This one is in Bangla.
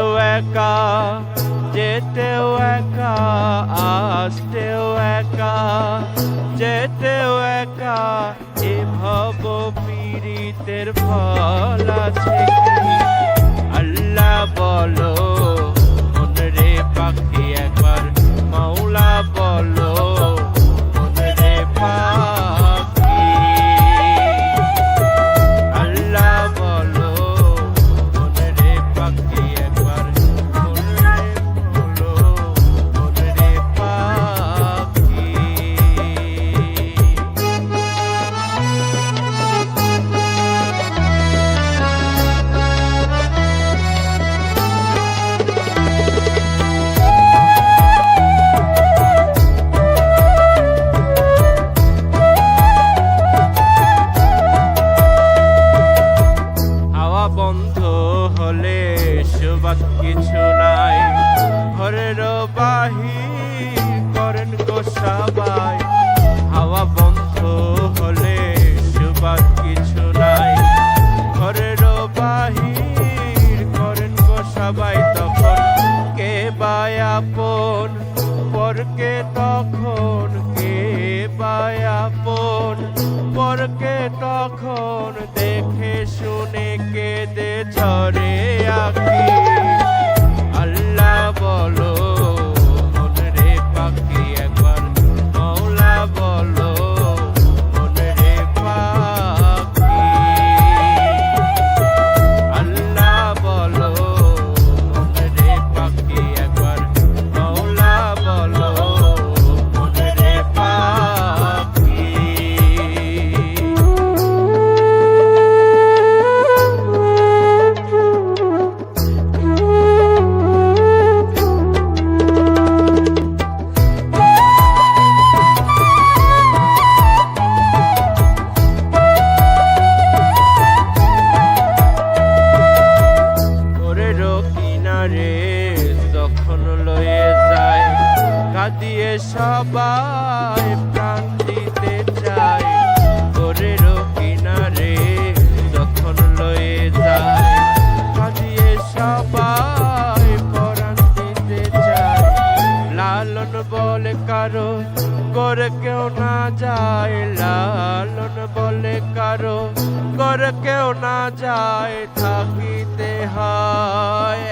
আসতেও একা, যেতেও একা, আসতেও একা, যেতেও একা, এ ভব পীড়িতের ফল আছে কি? আল্লাহ বলো মন রে পাখি একবার, মাওলা বলো মন রে পাখি। আল্লাহ বলো মন রে পাখি একবার, মন রে বলো মন রে পাখি। বন্ধ হলে সুবাদ কিছু নাই, ঘরের বাহির করেন গো সবাই। হাওয়া বন্ধ হলে সুবাদ কিছু নাই, ঘরের বাহির করেন গো সবাই। তখন কে বায় আপন পরকে, তখন কে বায় আপন পরকে, তখন দেখে শুনে কেঁদে ঝরে আঁখি। আল্লাহ বলো মন রে পাখি একবার, মাওলা বলো মন রে পাখি। আল্লাহ বলো মন রে পাখি একবার, মাওলা বলো মন রে পাখি। যখন লয়ে যায় কাঁদিয়ে সবাই প্রাণ দিতে চায়, ঘরের কিনারে যখন লয়ে যায় কাঁদিয়ে সবাই প্রাণ দিতে চায়। লালন বলে কারো করে কেউ না যায়, লালন বলে কারো করে কেউ না যায়, থাকিতে হয়